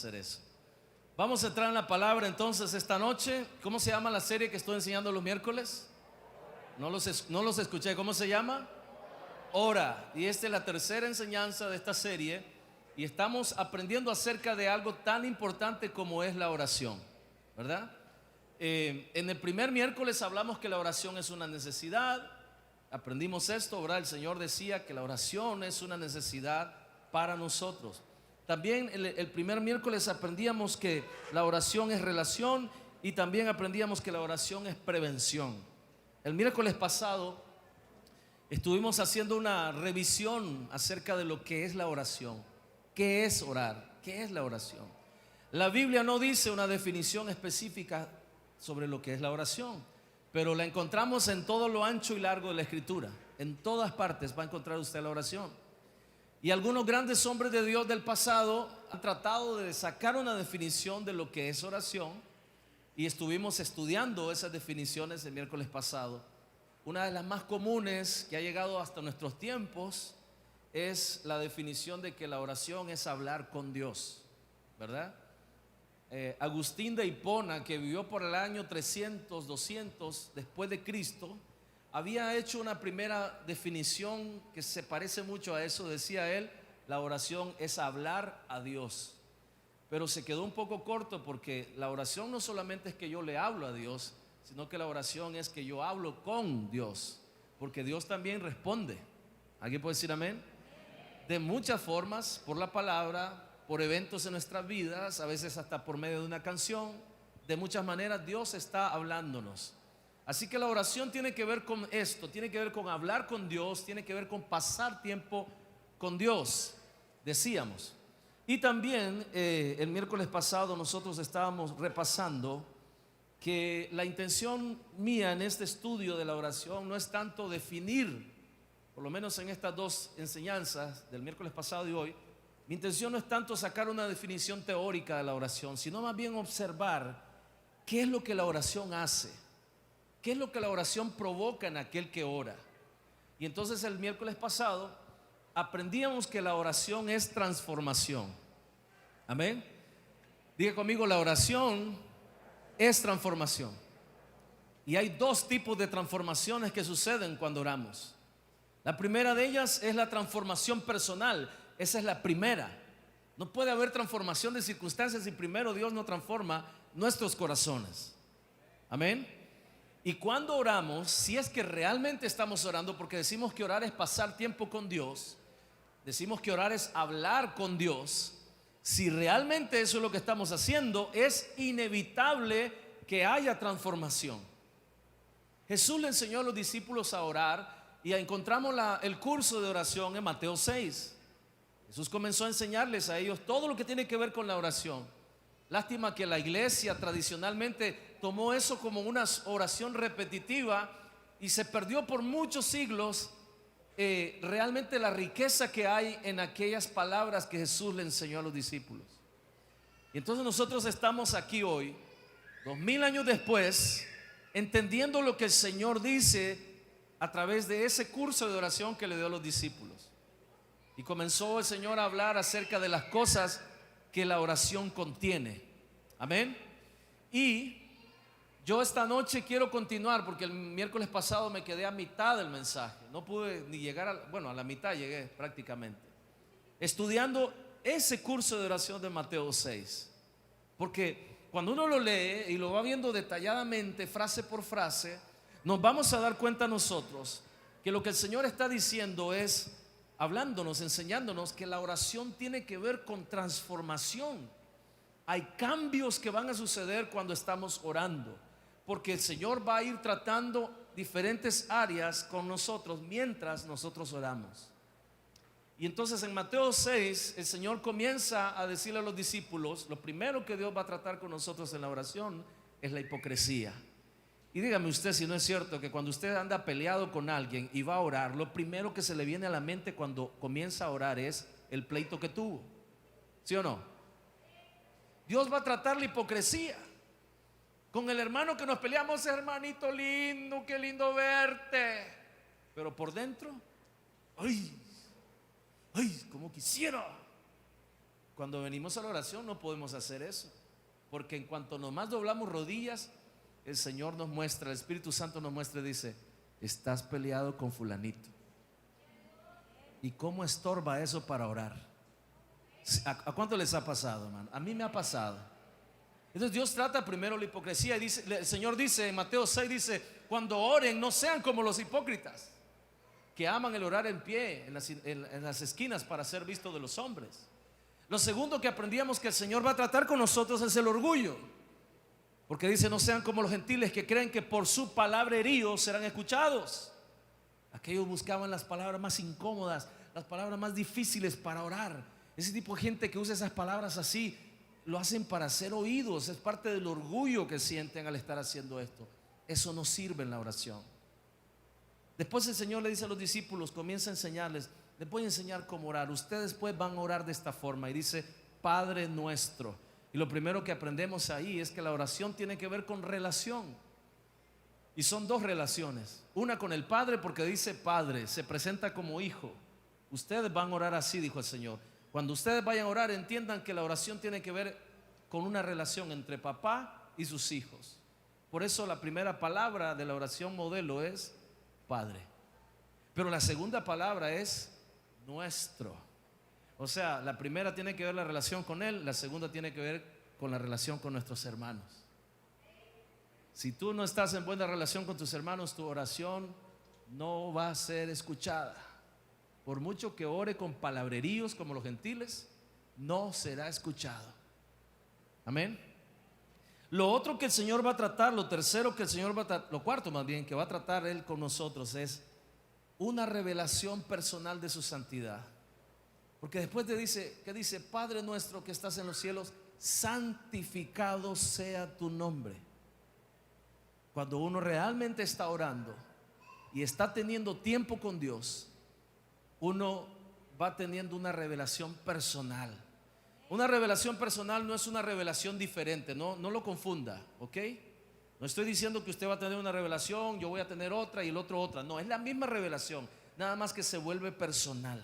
hacer eso. Vamos a entrar en la palabra entonces esta noche. ¿Cómo se llama la serie que estoy enseñando los miércoles? No los escuché. ¿Cómo se llama? Ora. Y esta es la tercera enseñanza de esta serie. Y estamos aprendiendo acerca de algo tan importante como es la oración, ¿verdad? En el primer miércoles hablamos que la oración es una necesidad. Aprendimos esto, ¿verdad? El Señor decía que la oración es una necesidad para nosotros. También el primer miércoles aprendíamos que la oración es relación y también aprendíamos que la oración es prevención. El miércoles pasado estuvimos haciendo una revisión acerca de lo que es la oración. ¿Qué es orar? ¿Qué es la oración? La Biblia no dice una definición específica sobre lo que es la oración, pero la encontramos en todo lo ancho y largo de la Escritura. En todas partes va a encontrar usted la oración. Y algunos grandes hombres de Dios del pasado han tratado de sacar una definición de lo que es oración, y estuvimos estudiando esas definiciones el miércoles pasado. Una de las más comunes que ha llegado hasta nuestros tiempos es la definición de que la oración es hablar con Dios, ¿verdad? Agustín de Hipona, que vivió por el año 300, 200 después de Cristo, había hecho una primera definición que se parece mucho a eso. Decía él: la oración es hablar a Dios. Pero se quedó un poco corto, porque la oración no solamente es que yo le hablo a Dios, sino que la oración es que yo hablo con Dios, porque Dios también responde. ¿Alguien puede decir amén? De muchas formas: por la palabra, por eventos en nuestras vidas, a veces hasta por medio de una canción. De muchas maneras Dios está hablándonos. Así que la oración tiene que ver con esto, tiene que ver con hablar con Dios, tiene que ver con pasar tiempo con Dios, decíamos. Y también el miércoles pasado nosotros estábamos repasando que la intención mía en este estudio de la oración no es tanto definir, por lo menos en estas dos enseñanzas del miércoles pasado y hoy, mi intención no es tanto sacar una definición teórica de la oración, sino más bien observar qué es lo que la oración hace. ¿Qué es lo que la oración provoca en aquel que ora? Y entonces el miércoles pasado aprendíamos que la oración es transformación. Amén. Diga conmigo: la oración es transformación. Y hay dos tipos de transformaciones que suceden cuando oramos. La primera de ellas es la transformación personal. Esa es la primera. No puede haber transformación de circunstancias si primero Dios no transforma nuestros corazones. Amén. Y cuando oramos, si es que realmente estamos orando, porque decimos que orar es pasar tiempo con Dios, decimos que orar es hablar con Dios, si realmente eso es lo que estamos haciendo, es inevitable que haya transformación. Jesús le enseñó a los discípulos a orar, y encontramos el curso de oración en Mateo 6. Jesús comenzó a enseñarles a ellos todo lo que tiene que ver con la oración. Lástima que la iglesia tradicionalmente tomó eso como una oración repetitiva y se perdió por muchos siglos realmente la riqueza que hay en aquellas palabras que Jesús le enseñó a los discípulos. Y entonces nosotros estamos aquí hoy, 2000 años después, entendiendo lo que el Señor dice a través de ese curso de oración que le dio a los discípulos. Y comenzó el Señor a hablar acerca de las cosas que la oración contiene. Amén. Y yo esta noche quiero continuar, porque el miércoles pasado me quedé a mitad del mensaje. No pude ni llegar a la mitad llegué prácticamente, estudiando ese curso de oración de Mateo 6. Porque cuando uno lo lee y lo va viendo detalladamente, frase por frase, nos vamos a dar cuenta nosotros que lo que el Señor está diciendo es, hablándonos, enseñándonos que la oración tiene que ver con transformación. Hay cambios que van a suceder cuando estamos orando, porque el Señor va a ir tratando diferentes áreas con nosotros mientras nosotros oramos. Y entonces en Mateo 6 el Señor comienza a decirle a los discípulos: lo primero que Dios va a tratar con nosotros en la oración es la hipocresía. Y dígame usted si no es cierto que cuando usted anda peleado con alguien y va a orar, lo primero que se le viene a la mente cuando comienza a orar es el pleito que tuvo. ¿Sí o no? Dios va a tratar la hipocresía. Con el hermano que nos peleamos: hermanito lindo, qué lindo verte. Pero por dentro, ay, como quisiera cuando venimos a la oración no podemos hacer eso, porque en cuanto nomás doblamos rodillas, el Señor nos muestra, el Espíritu Santo nos muestra y dice: estás peleado con fulanito. ¿Y cómo estorba eso para orar? ¿A cuánto les ha pasado, hermano? A mí me ha pasado. Entonces Dios trata primero la hipocresía y dice, el Señor dice en Mateo 6, dice: cuando oren no sean como los hipócritas, que aman el orar en pie en las esquinas para ser visto de los hombres. Lo segundo que aprendíamos que el Señor va a tratar con nosotros es el orgullo, porque dice: no sean como los gentiles, que creen que por su palabrerío serán escuchados. Aquellos buscaban las palabras más incómodas, las palabras más difíciles para orar. Ese tipo de gente que usa esas palabras así, lo hacen para ser oídos. Es parte del orgullo que sienten al estar haciendo esto. Eso no sirve en la oración. Después el Señor le dice a los discípulos, comienza a enseñarles: les voy a enseñar cómo orar. Ustedes pues van a orar de esta forma. Y dice: Padre nuestro. Y lo primero que aprendemos ahí es que la oración tiene que ver con relación. Y son dos relaciones. Una con el Padre, porque dice Padre, se presenta como hijo. Ustedes van a orar así, dijo el Señor. Cuando ustedes vayan a orar, entiendan que la oración tiene que ver con una relación entre papá y sus hijos. Por eso la primera palabra de la oración modelo es Padre. Pero la segunda palabra es nuestro. O sea, la primera tiene que ver la relación con Él, la segunda tiene que ver con la relación con nuestros hermanos. Si tú no estás en buena relación con tus hermanos, tu oración no va a ser escuchada. Por mucho que ore con palabreríos como los gentiles, no será escuchado. Amén. Lo otro que el Señor va a tratar, lo tercero que el Señor va a tratar, lo cuarto más bien que va a tratar Él con nosotros, es una revelación personal de su santidad. Porque después te dice, ¿qué dice? Padre nuestro que estás en los cielos, santificado sea tu nombre. Cuando uno realmente está orando y está teniendo tiempo con Dios, uno va teniendo una revelación personal. Una revelación personal no es una revelación diferente, no lo confunda, ¿ok? No estoy diciendo que usted va a tener una revelación, yo voy a tener otra y el otro otra. No, es la misma revelación, nada más que se vuelve personal.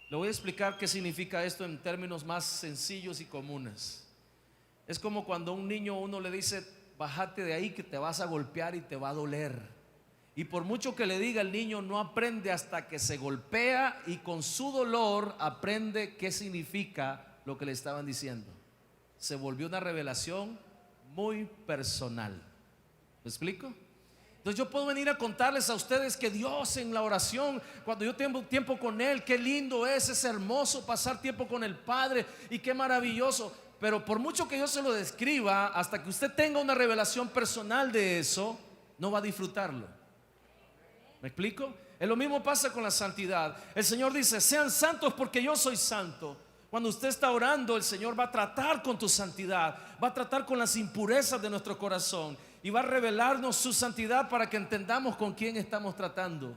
Le voy a explicar qué significa esto en términos más sencillos y comunes. Es como cuando a un niño uno le dice: bájate de ahí que te vas a golpear y te va a doler. Y por mucho que le diga, el niño no aprende hasta que se golpea y con su dolor aprende qué significa lo que le estaban diciendo. Se volvió una revelación muy personal. ¿Me explico? Entonces yo puedo venir a contarles a ustedes que Dios en la oración, cuando yo tengo tiempo con Él, qué lindo es hermoso pasar tiempo con el Padre y qué maravilloso. Pero por mucho que yo se lo describa, hasta que usted tenga una revelación personal de eso, no va a disfrutarlo. ¿Me explico? Es lo mismo pasa con la santidad. El Señor dice: sean santos porque yo soy santo. Cuando usted está orando, el Señor va a tratar con tu santidad, va a tratar con las impurezas de nuestro corazón y va a revelarnos su santidad para que entendamos con quién estamos tratando.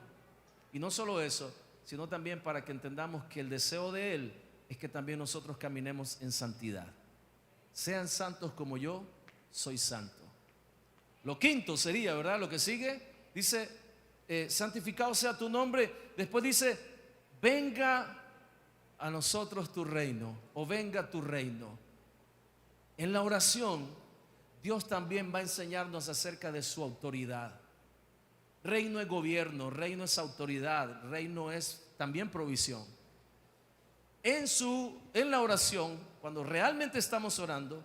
Y no solo eso, sino también para que entendamos que el deseo de Él es que también nosotros caminemos en santidad. Sean santos como yo soy santo. Lo quinto sería, ¿verdad? Lo que sigue, dice: santificado sea tu nombre. Después dice: venga a nosotros tu reino, o venga tu reino. En la oración, Dios también va a enseñarnos acerca de su autoridad. Reino es gobierno, reino es autoridad, reino es también provisión. En la oración, cuando realmente estamos orando,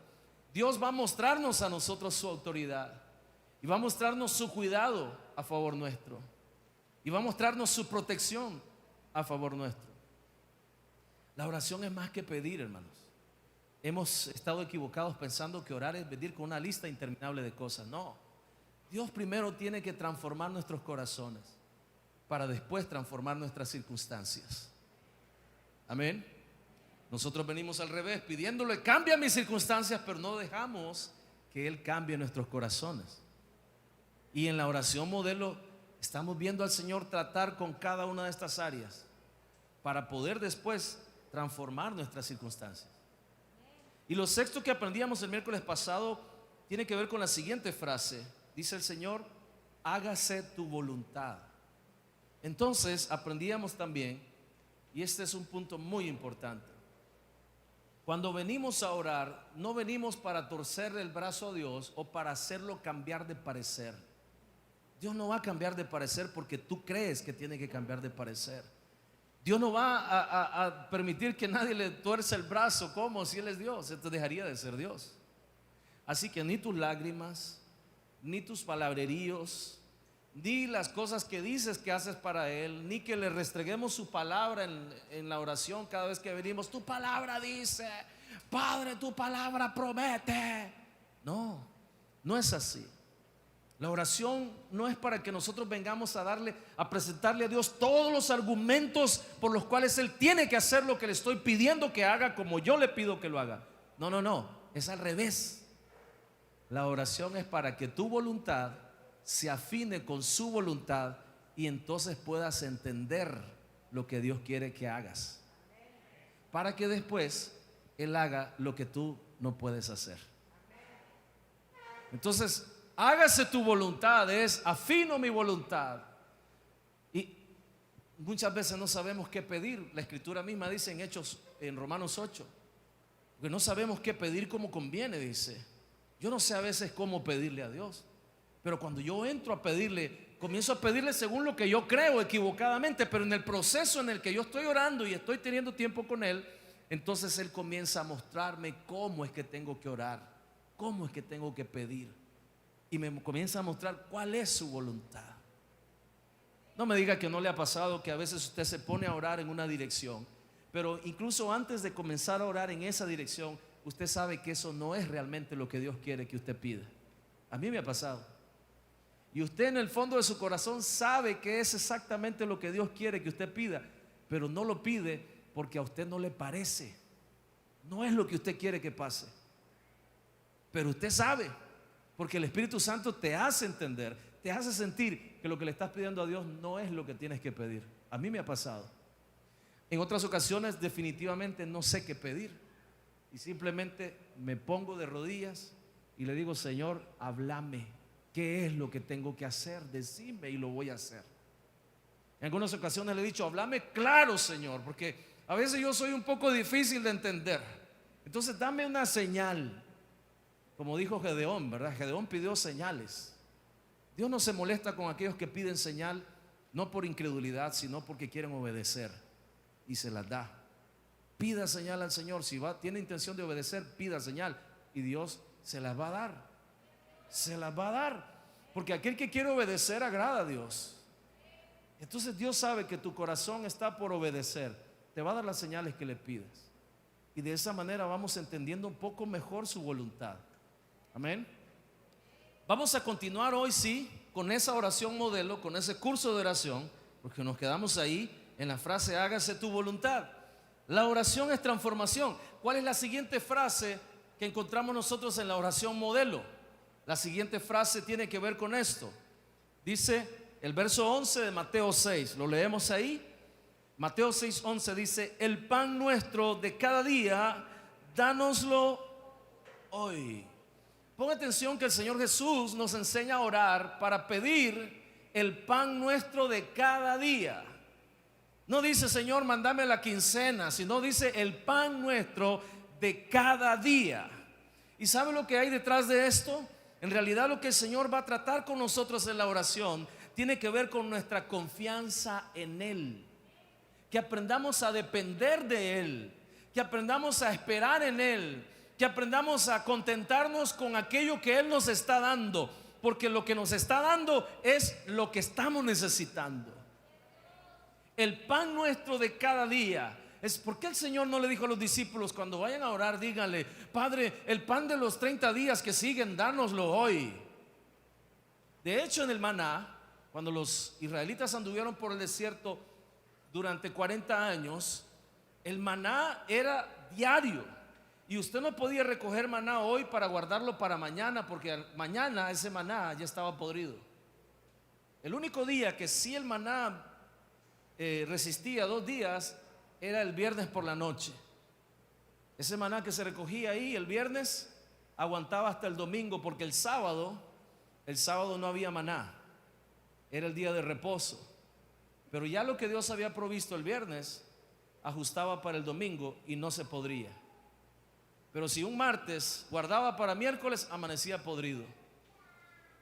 Dios va a mostrarnos a nosotros su autoridad y va a mostrarnos su cuidado a favor nuestro y va a mostrarnos su protección a favor nuestro. La oración es más que pedir, hermanos. Hemos estado equivocados pensando que orar es pedir con una lista interminable de cosas. No, Dios primero tiene que transformar nuestros corazones para después transformar nuestras circunstancias. Amén. Nosotros venimos al revés, pidiéndole: cambia mis circunstancias, pero no dejamos que Él cambie nuestros corazones. Y en la oración modelo estamos viendo al Señor tratar con cada una de estas áreas para poder después transformar nuestras circunstancias. Y lo sexto que aprendíamos el miércoles pasado tiene que ver con la siguiente frase. Dice el Señor: hágase tu voluntad. Entonces aprendíamos también, y este es un punto muy importante, Cuando venimos a orar, no venimos para torcerle el brazo a Dios o para hacerlo cambiar de parecer. Dios no va a cambiar de parecer porque tú crees que tiene que cambiar de parecer. Dios no va a permitir que nadie le tuerce el brazo. ¿Cómo? Si Él es Dios, entonces dejaría de ser Dios. Así que ni tus lágrimas, ni tus palabreríos, ni las cosas que dices que haces para Él, ni que le restreguemos su palabra en la oración cada vez que venimos. Tu palabra dice, Padre, tu palabra promete. No, no es así. La oración no es para que nosotros vengamos a presentarle a Dios todos los argumentos por los cuales Él tiene que hacer lo que le estoy pidiendo que haga, como yo le pido que lo haga. No, no, no, es al revés. La oración es para que tu voluntad se afine con su voluntad y entonces puedas entender lo que Dios quiere que hagas, para que después Él haga lo que tú no puedes hacer. Entonces, hágase tu voluntad, es afino mi voluntad. Y muchas veces no sabemos qué pedir. La escritura misma dice en Hechos, en Romanos 8, que no sabemos qué pedir como conviene, dice. Yo no sé a veces cómo pedirle a Dios, pero cuando yo entro a pedirle, comienzo a pedirle según lo que yo creo equivocadamente, pero en el proceso en el que yo estoy orando y estoy teniendo tiempo con Él, entonces Él comienza a mostrarme cómo es que tengo que orar, cómo es que tengo que pedir, y me comienza a mostrar cuál es su voluntad. No me diga que no le ha pasado que a veces usted se pone a orar en una dirección, pero incluso antes de comenzar a orar en esa dirección, usted sabe que eso no es realmente lo que Dios quiere que usted pida. A mí me ha pasado. Y usted en el fondo de su corazón sabe que es exactamente lo que Dios quiere que usted pida, pero no lo pide porque a usted no le parece. No es lo que usted quiere que pase. Pero usted sabe, porque el Espíritu Santo te hace entender, te hace sentir que lo que le estás pidiendo a Dios no es lo que tienes que pedir. A mí me ha pasado. En otras ocasiones definitivamente no sé qué pedir. Y simplemente me pongo de rodillas y le digo, Señor, háblame. ¿Qué es lo que tengo que hacer? Decime y lo voy a hacer. En algunas ocasiones le he dicho, háblame claro, Señor, porque a veces yo soy un poco difícil de entender. Entonces dame una señal. Como dijo Gedeón, ¿verdad? Gedeón pidió señales. Dios no se molesta con aquellos que piden señal, no por incredulidad, sino porque quieren obedecer, y se las da. Pida señal al Señor. Si tiene intención de obedecer, pida señal y Dios se las va a dar. Se las va a dar, porque aquel que quiere obedecer agrada a Dios. Entonces Dios sabe que tu corazón está por obedecer. Te va a dar las señales que le pides, y de esa manera vamos entendiendo un poco mejor su voluntad. Amén. Vamos a continuar hoy, sí, con esa oración modelo, con ese curso de oración, porque nos quedamos ahí en la frase hágase tu voluntad. La oración es transformación. ¿Cuál es la siguiente frase que encontramos nosotros en la oración modelo? La siguiente frase tiene que ver con esto. Dice el verso 11 de Mateo 6. ¿Lo leemos ahí? Mateo 6:11 dice: el pan nuestro de cada día, dánoslo hoy. Ponga atención que el Señor Jesús nos enseña a orar para pedir el pan nuestro de cada día. No dice, Señor, mándame la quincena, sino dice el pan nuestro de cada día. ¿Y sabe lo que hay detrás de esto? En realidad lo que el Señor va a tratar con nosotros en la oración tiene que ver con nuestra confianza en Él. Que aprendamos a depender de Él, que aprendamos a esperar en Él, que aprendamos a contentarnos con aquello que Él nos está dando, porque lo que nos está dando es lo que estamos necesitando. El pan nuestro de cada día. Es porque el Señor no le dijo a los discípulos, cuando vayan a orar, díganle: Padre, el pan de los 30 días que siguen, dánoslo hoy. De hecho, en el maná, cuando los israelitas anduvieron por el desierto durante 40 años, el maná era diario, y usted no podía recoger maná hoy para guardarlo para mañana, porque mañana ese maná ya estaba podrido. El único día que sí el maná resistía 2 días era el viernes por la noche. Ese maná que se recogía ahí el viernes aguantaba hasta el domingo, porque el sábado no había maná, era el día de reposo. Pero ya lo que Dios había provisto el viernes ajustaba para el domingo y no se podría. Pero si un martes guardaba para miércoles, amanecía podrido.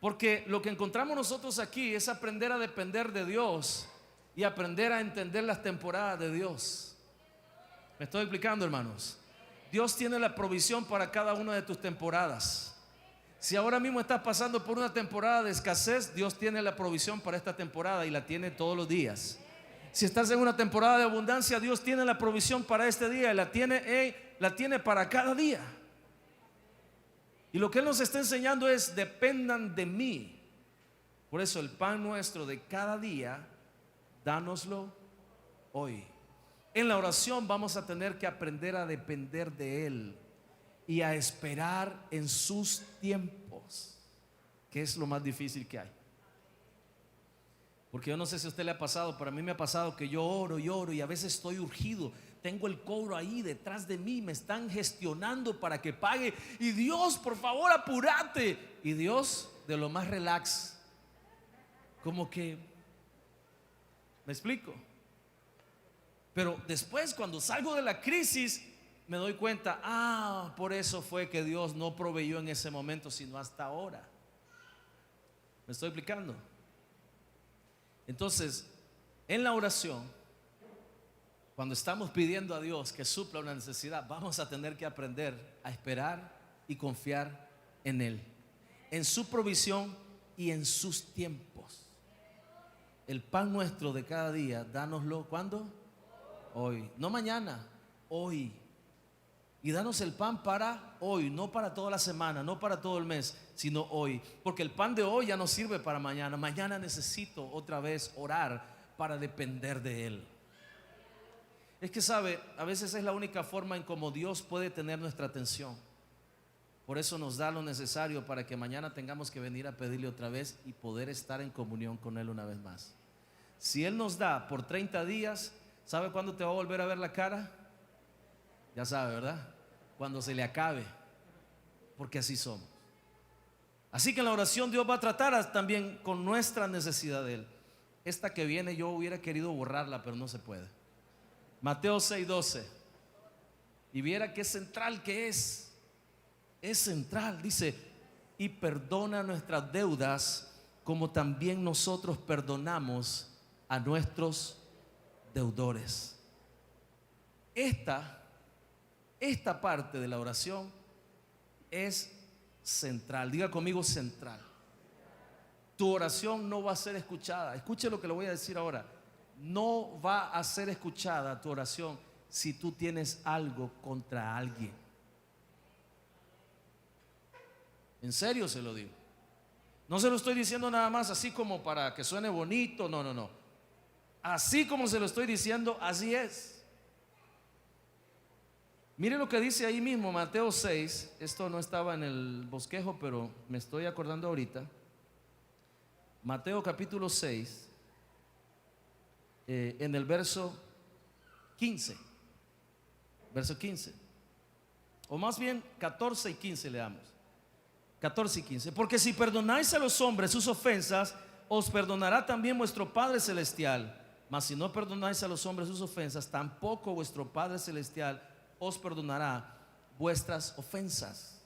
Porque lo que encontramos nosotros aquí es aprender a depender de Dios y aprender a entender las temporadas de Dios. ¿Me estoy explicando, hermanos? Dios tiene la provisión para cada una de tus temporadas. Si ahora mismo estás pasando por una temporada de escasez, Dios tiene la provisión para esta temporada y la tiene todos los días. Si estás en una temporada de abundancia, Dios tiene la provisión para este día y la tiene para cada día. Y lo que Él nos está enseñando es: dependan de mí. Por eso el pan nuestro de cada día, dánoslo hoy. En la oración vamos a tener que aprender a depender de Él y a esperar en sus tiempos, que es lo más difícil que hay. Porque yo no sé si a usted le ha pasado, pero a mí me ha pasado que yo oro y a veces estoy urgido. Tengo el cobro ahí detrás de mí, me están gestionando para que pague. Y Dios, por favor, apúrate. Y Dios, de lo más relax, como que, ¿me explico? Pero después, cuando salgo de la crisis, me doy cuenta, por eso fue que Dios no proveyó en ese momento, sino hasta ahora. ¿Me estoy explicando? Entonces, en la oración, cuando estamos pidiendo a Dios que supla una necesidad, vamos a tener que aprender a esperar y confiar en Él, en su provisión y en sus tiempos. El pan nuestro de cada día, dánoslo, ¿cuándo? Hoy, no mañana, hoy. Y danos el pan para hoy, no para toda la semana, no para todo el mes, sino hoy. Porque el pan de hoy ya no sirve para mañana. Mañana necesito otra vez orar para depender de Él. Es que sabe, a veces es la única forma en cómo Dios puede tener nuestra atención. Por eso nos da lo necesario para que mañana tengamos que venir a pedirle otra vez y poder estar en comunión con Él una vez más. Si Él nos da por 30 días, ¿sabe cuándo te va a volver a ver la cara? Ya sabe, ¿verdad? Cuando se le acabe, porque así somos. Así que en la oración Dios va a tratar también con nuestra necesidad de Él. Esta que viene yo hubiera querido borrarla, pero no se puede. Mateo 6:12. Y viera qué central que es. Es central, dice: y perdona nuestras deudas como también nosotros perdonamos a nuestros deudores. Esta parte de la oración es central. Diga conmigo: central. Tu oración no va a ser escuchada. Escuche lo que le voy a decir ahora. No va a ser escuchada tu oración si tú tienes algo contra alguien. En serio se lo digo. No se lo estoy diciendo nada más así como para que suene bonito. No. Así como se lo estoy diciendo, así es. Mire lo que dice ahí mismo, Mateo 6. Esto no estaba en el bosquejo, pero me estoy acordando ahorita. Mateo capítulo 6, en el verso 15. Verso 15. O más bien 14 y 15 leamos. 14 y 15. Porque si perdonáis a los hombres sus ofensas, os perdonará también vuestro Padre Celestial. Mas si no perdonáis a los hombres sus ofensas, tampoco vuestro Padre Celestial os perdonará vuestras ofensas.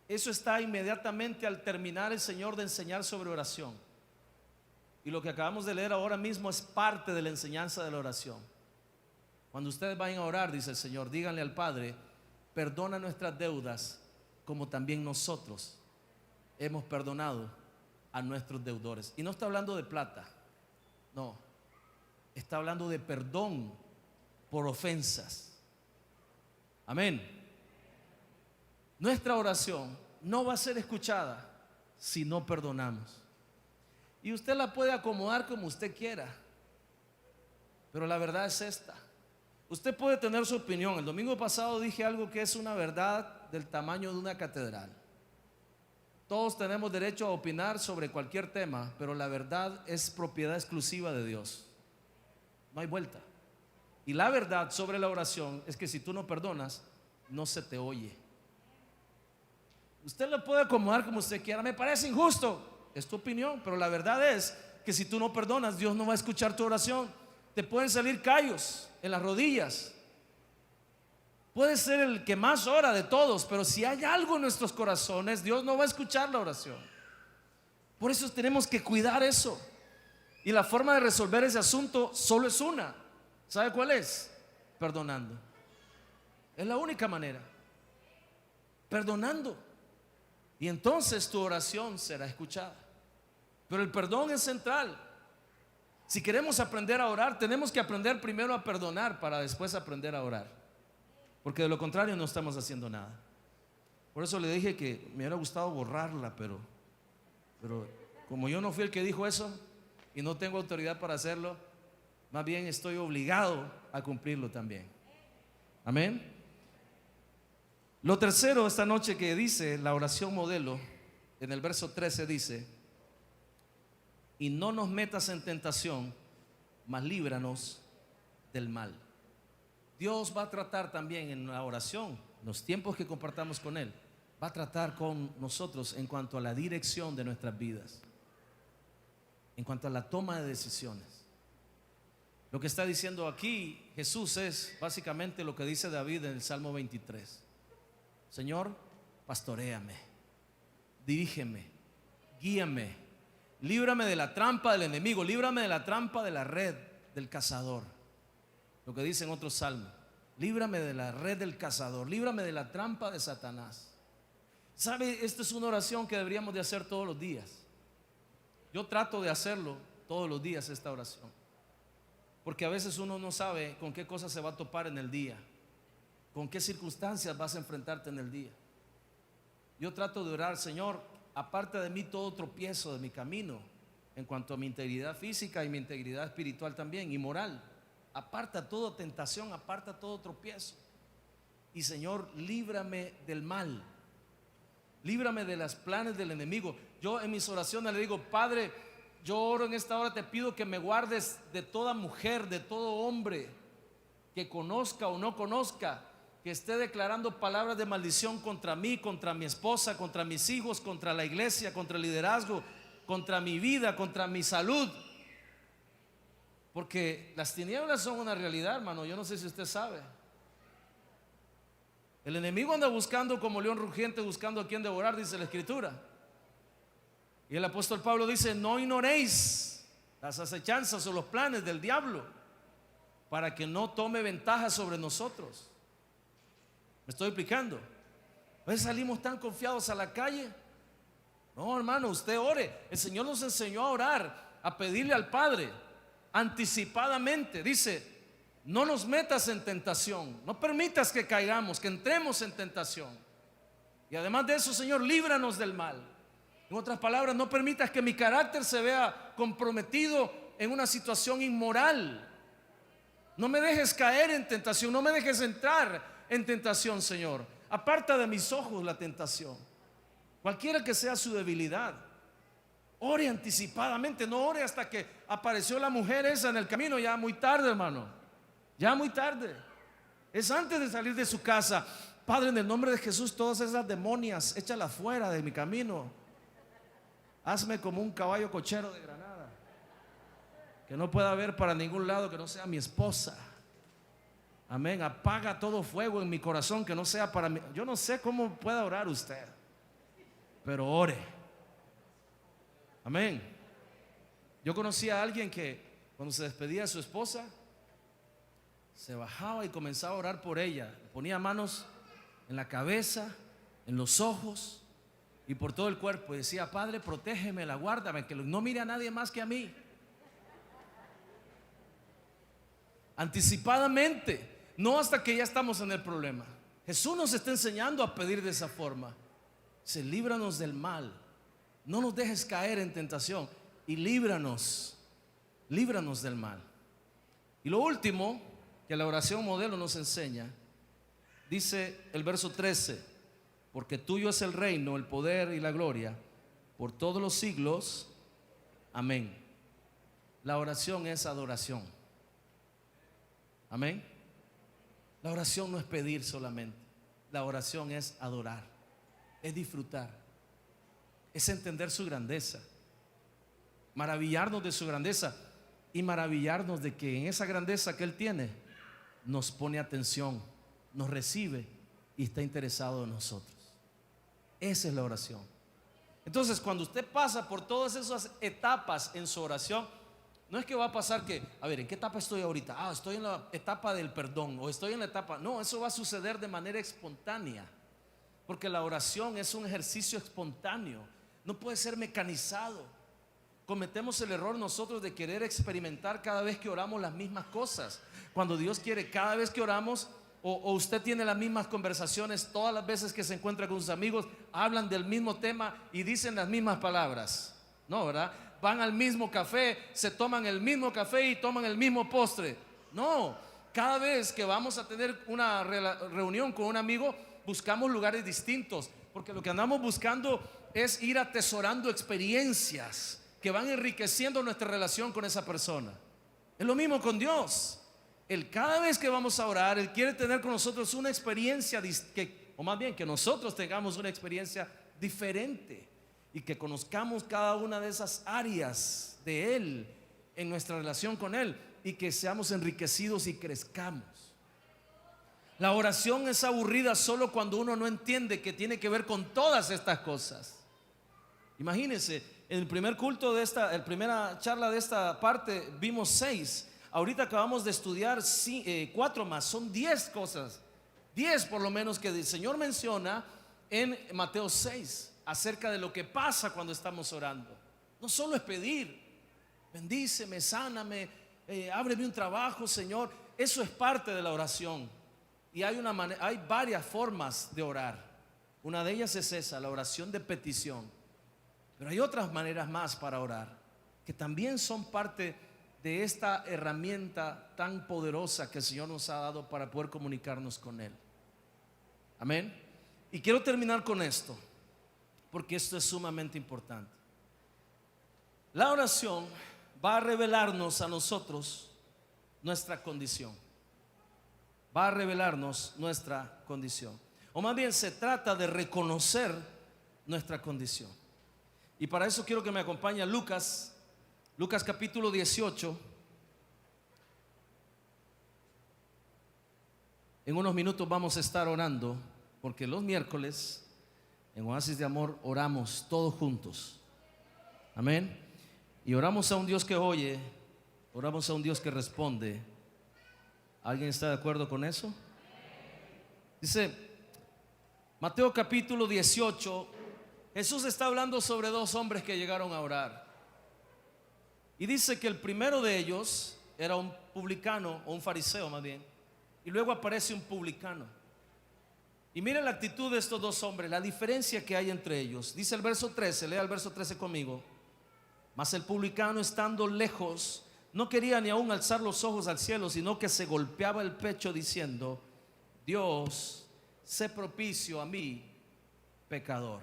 Eso está inmediatamente al terminar el Señor de enseñar sobre oración. Y lo que acabamos de leer ahora mismo es parte de la enseñanza de la oración. Cuando ustedes vayan a orar, dice el Señor, díganle al Padre: perdona nuestras deudas como también nosotros hemos perdonado a nuestros deudores. Y no está hablando de plata, no, está hablando de perdón por ofensas. Amén. Nuestra oración no va a ser escuchada si no perdonamos. Y usted la puede acomodar como usted quiera, pero la verdad es esta. Usted puede tener su opinión. El domingo pasado dije algo que es una verdad del tamaño de una catedral. Todos tenemos derecho a opinar sobre cualquier tema, pero la verdad es propiedad exclusiva de Dios. No hay vuelta. Y la verdad sobre la oración es que si tú no perdonas, no se te oye. Usted lo puede acomodar como usted quiera. Me parece injusto. Es tu opinión, pero la verdad es que si tú no perdonas, Dios no va a escuchar tu oración. Te pueden salir callos en las rodillas. Puede ser el que más ora de todos, pero si hay algo en nuestros corazones, Dios no va a escuchar la oración. Por eso tenemos que cuidar eso. Y la forma de resolver ese asunto solo es una. ¿Sabe cuál es? Perdonando. Es la única manera. Perdonando. Y entonces tu oración será escuchada. Pero el perdón es central. Si queremos aprender a orar, tenemos que aprender primero a perdonar para después aprender a orar. Porque de lo contrario no estamos haciendo nada. Por eso le dije que me hubiera gustado borrarla, pero como yo no fui el que dijo eso y no tengo autoridad para hacerlo, más bien estoy obligado a cumplirlo también. Amén. Lo tercero esta noche que dice la oración modelo, en el verso 13 dice: y no nos metas en tentación, mas líbranos del mal. Dios va a tratar también en la oración, los tiempos que compartamos con Él, va a tratar con nosotros en cuanto a la dirección de nuestras vidas, en cuanto a la toma de decisiones. Lo que está diciendo aquí Jesús es básicamente lo que dice David en el Salmo 23. Señor, pastoréame, dirígeme, guíame, líbrame de la trampa del enemigo, líbrame de la trampa de la red del cazador. Lo que dice en otros salmos: líbrame de la red del cazador, líbrame de la trampa de Satanás. ¿Sabe? Esta es una oración que deberíamos de hacer todos los días. Yo trato de hacerlo todos los días, esta oración, porque a veces uno no sabe con qué cosas se va a topar en el día, con qué circunstancias vas a enfrentarte en el día. Yo trato de orar: Señor, aparte de mí todo tropiezo de mi camino, en cuanto a mi integridad física y mi integridad espiritual también y moral. Aparta toda tentación, aparta todo tropiezo. Y Señor, líbrame del mal, líbrame de los planes del enemigo. Yo en mis oraciones le digo: Padre, yo oro en esta hora, te pido que me guardes de toda mujer, de todo hombre que conozca o no conozca, que esté declarando palabras de maldición contra mí, contra mi esposa, contra mis hijos, contra la iglesia, contra el liderazgo, contra mi vida, contra mi salud. Porque las tinieblas son una realidad, hermano. Yo no sé si usted sabe. El enemigo anda buscando como león rugiente, buscando a quien devorar, dice la Escritura. Y el apóstol Pablo dice: no ignoréis las acechanzas o los planes del diablo, para que no tome ventaja sobre nosotros. ¿Me estoy explicando? A veces salimos tan confiados a la calle. No, hermano, usted ore. El Señor nos enseñó a orar, a pedirle al Padre anticipadamente. Dice: no nos metas en tentación, no permitas que caigamos, que entremos en tentación. Y además de eso, Señor, líbranos del mal. En otras palabras, no permitas que mi carácter se vea comprometido en una situación inmoral. No me dejes caer en tentación, no me dejes entrar en tentación, Señor. Aparta de mis ojos la tentación, cualquiera que sea su debilidad. Ore anticipadamente, no ore hasta que apareció la mujer esa en el camino. Ya muy tarde, hermano, ya muy tarde. Es antes de salir de su casa: Padre, en el nombre de Jesús, todas esas demonias, échalas fuera de mi camino. Hazme como un caballo cochero de Granada, que no pueda ver para ningún lado que no sea mi esposa. Amén. Apaga todo fuego en mi corazón que no sea para mí. Yo no sé cómo pueda orar usted, pero ore. Amén. Yo conocí a alguien que cuando se despedía de su esposa, se bajaba y comenzaba a orar por ella. Ponía manos en la cabeza, en los ojos y por todo el cuerpo, y decía: Padre, protégeme, la guárdame, que no mire a nadie más que a mí. Anticipadamente, no hasta que ya estamos en el problema. Jesús nos está enseñando a pedir de esa forma. Se líbranos del mal, no nos dejes caer en tentación y líbranos del mal. Y lo último que la oración modelo nos enseña, dice el verso 13: porque tuyo es el reino, el poder y la gloria por todos los siglos. Amén. La oración es adoración. Amén. La oración no es pedir solamente. La oración es adorar, es disfrutar, es entender su grandeza, maravillarnos de su grandeza y maravillarnos de que en esa grandeza que Él tiene nos pone atención, nos recibe y está interesado en nosotros. Esa es la oración. Entonces, cuando usted pasa por todas esas etapas en su oración, no es que va a pasar que, a ver, ¿en qué etapa estoy ahorita? Estoy en la etapa del perdón, o estoy en la etapa. No, eso va a suceder de manera espontánea, porque la oración es un ejercicio espontáneo, no puede ser mecanizado. Cometemos el error nosotros de querer experimentar cada vez que oramos las mismas cosas, cuando Dios quiere cada vez que oramos. O usted tiene las mismas conversaciones todas las veces que se encuentra con sus amigos, hablan del mismo tema y dicen las mismas palabras. No, ¿verdad? Van al mismo café, se toman el mismo café y toman el mismo postre. No, cada vez que vamos a tener una reunión con un amigo, buscamos lugares distintos, porque lo que andamos buscando es ir atesorando experiencias que van enriqueciendo nuestra relación con esa persona. Es lo mismo con Dios. Él, cada vez que vamos a orar, Él quiere tener con nosotros una experiencia o más bien que nosotros tengamos una experiencia diferente y que conozcamos cada una de esas áreas de Él en nuestra relación con Él y que seamos enriquecidos y crezcamos. La oración es aburrida solo cuando uno no entiende que tiene que ver con todas estas cosas. Imagínense, en el primer culto de la primera charla de esta parte vimos 6. Ahorita acabamos de estudiar 4 más, son 10 cosas, 10 por lo menos que el Señor menciona en Mateo 6 acerca de lo que pasa cuando estamos orando. No solo es pedir, bendíceme, sáname, ábreme un trabajo, Señor. Eso es parte de la oración. Y hay varias formas de orar. Una de ellas es esa, la oración de petición. Pero hay otras maneras más para orar que también son parte de esta herramienta tan poderosa que el Señor nos ha dado para poder comunicarnos con Él. Amén. Y quiero terminar con esto, porque esto es sumamente importante. La oración va a revelarnos a nosotros nuestra condición. Va a revelarnos nuestra condición. O más bien se trata de reconocer nuestra condición. Y para eso quiero que me acompañe a Lucas capítulo 18. En unos minutos vamos a estar orando, porque los miércoles en Oasis de Amor oramos todos juntos. Amén. Y oramos a un Dios que oye, oramos a un Dios que responde. ¿Alguien está de acuerdo con eso? Dice Mateo capítulo 18. Jesús está hablando sobre 2 hombres que llegaron a orar. Y dice que el primero de ellos era un publicano, o un fariseo más bien. Y luego aparece un publicano. Y mira la actitud de estos 2 hombres, la diferencia que hay entre ellos. Dice el verso 13, lea el verso 13 conmigo. Mas el publicano, estando lejos, no quería ni aún alzar los ojos al cielo, sino que se golpeaba el pecho diciendo: Dios, sé propicio a mí, pecador.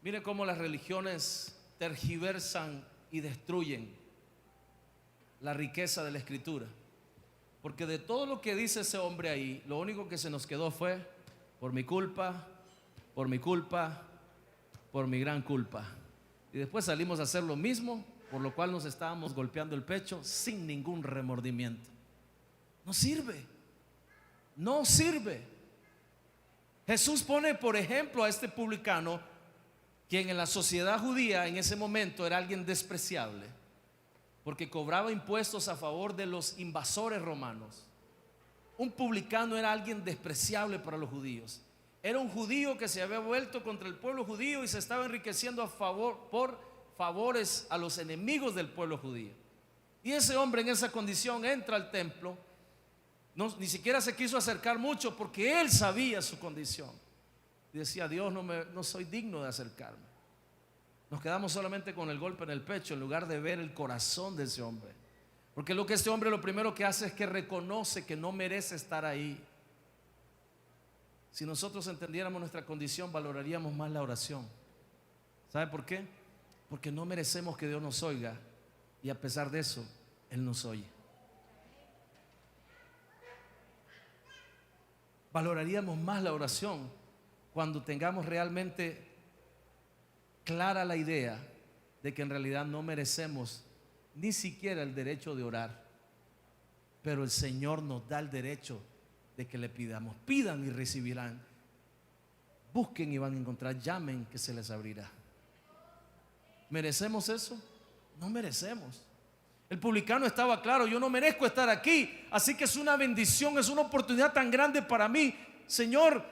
Mire cómo las religiones tergiversan y destruyen la riqueza de la Escritura, porque de todo lo que dice ese hombre ahí, lo único que se nos quedó fue: por mi culpa, por mi culpa, por mi gran culpa. Y después salimos a hacer lo mismo, por lo cual nos estábamos golpeando el pecho sin ningún remordimiento. No sirve, no sirve. Jesús pone por ejemplo a este publicano, quien en la sociedad judía en ese momento era alguien despreciable, porque cobraba impuestos a favor de los invasores romanos. Un publicano era alguien despreciable para los judíos. Era un judío que se había vuelto contra el pueblo judío y se estaba enriqueciendo por favores a los enemigos del pueblo judío. Y ese hombre en esa condición entra al templo. Ni siquiera se quiso acercar mucho, porque él sabía su condición. Y decía: Dios, no soy digno de acercarme. Nos quedamos solamente con el golpe en el pecho, en lugar de ver el corazón de ese hombre. Porque lo que este hombre lo primero que hace es que reconoce que no merece estar ahí. Si nosotros entendiéramos nuestra condición, valoraríamos más la oración. ¿Sabe por qué? Porque no merecemos que Dios nos oiga, y a pesar de eso, Él nos oye. Valoraríamos más la oración cuando tengamos realmente clara la idea de que en realidad no merecemos ni siquiera el derecho de orar. pero el Señor nos da el derecho de que le pidamos. Pidan y recibirán. Busquen y van a encontrar. Llamen que se les abrirá. ¿Merecemos eso? No merecemos. El publicano estaba claro: yo no merezco estar aquí, así que es una bendición, es una oportunidad tan grande para mí. Señor,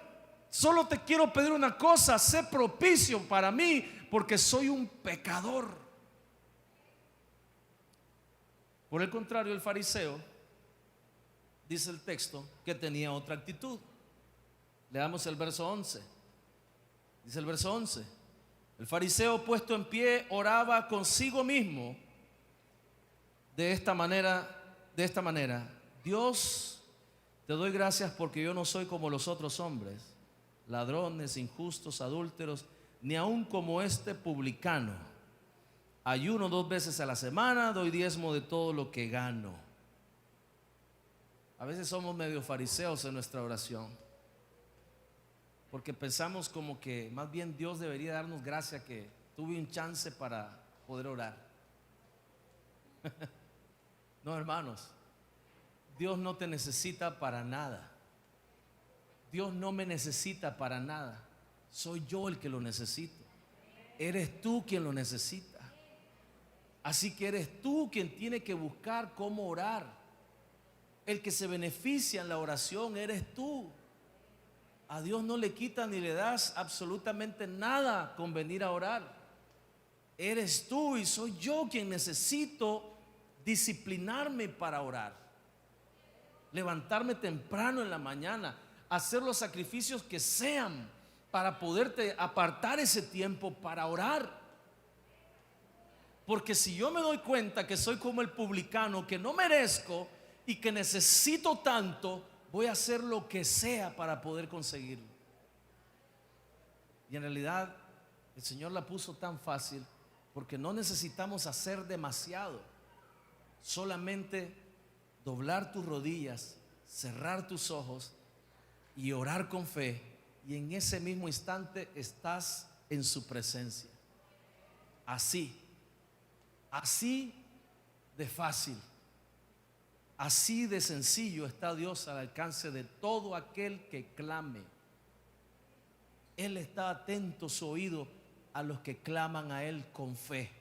solo te quiero pedir una cosa: sé propicio para mí, porque soy un pecador. Por el contrario, el fariseo, dice el texto, que tenía otra actitud. Leamos el verso 11. Dice el verso 11: el fariseo, puesto en pie, oraba consigo mismo de esta manera: Dios, te doy gracias porque yo no soy como los otros hombres, ladrones, injustos, adúlteros, ni aun como este publicano. Ayuno 2 veces a la semana, doy diezmo de todo lo que gano. A veces somos medio fariseos en nuestra oración, porque pensamos como que más bien Dios debería darnos gracia que tuve un chance para poder orar. No, hermanos, Dios no te necesita para nada. Dios no me necesita para nada. Soy yo el que lo necesito. Eres tú quien lo necesita. Así que eres tú quien tiene que buscar cómo orar. El que se beneficia en la oración eres tú. A Dios no le quitas ni le das absolutamente nada con venir a orar. Eres tú y soy yo quien necesito disciplinarme para orar. Levantarme temprano en la mañana, hacer los sacrificios que sean para poderte apartar ese tiempo para orar. Porque si yo me doy cuenta que soy como el publicano, que no merezco y que necesito tanto, voy a hacer lo que sea para poder conseguirlo. Y en realidad el Señor la puso tan fácil porque no necesitamos hacer demasiado. Solamente doblar tus rodillas, cerrar tus ojos y orar con fe, y en ese mismo instante estás en su presencia. Así de fácil, así de sencillo está Dios al alcance de todo aquel que clame. Él está atento su oído a los que claman a Él con fe.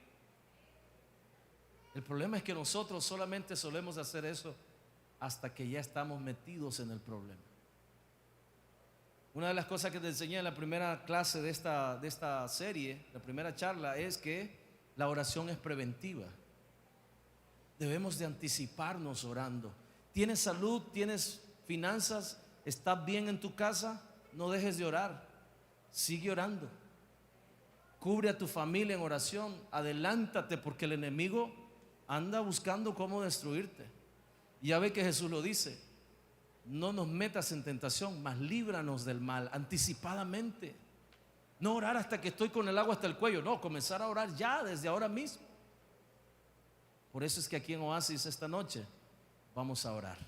El problema es que nosotros solamente solemos hacer eso hasta que ya estamos metidos en el problema. Una de las cosas que te enseñé en la primera clase de esta serie, la primera charla, es que la oración es preventiva. Debemos de anticiparnos orando. ¿Tienes salud? ¿Tienes finanzas? ¿Estás bien en tu casa? No dejes de orar. Sigue orando. Cubre a tu familia en oración. Adelántate, porque el enemigo anda buscando cómo destruirte. Ya ve que Jesús lo dice: no nos metas en tentación, mas líbranos del mal. Anticipadamente. No orar hasta que estoy con el agua hasta el cuello. No, comenzar a orar ya, desde ahora mismo. Por eso es que aquí en Oasis esta noche vamos a orar.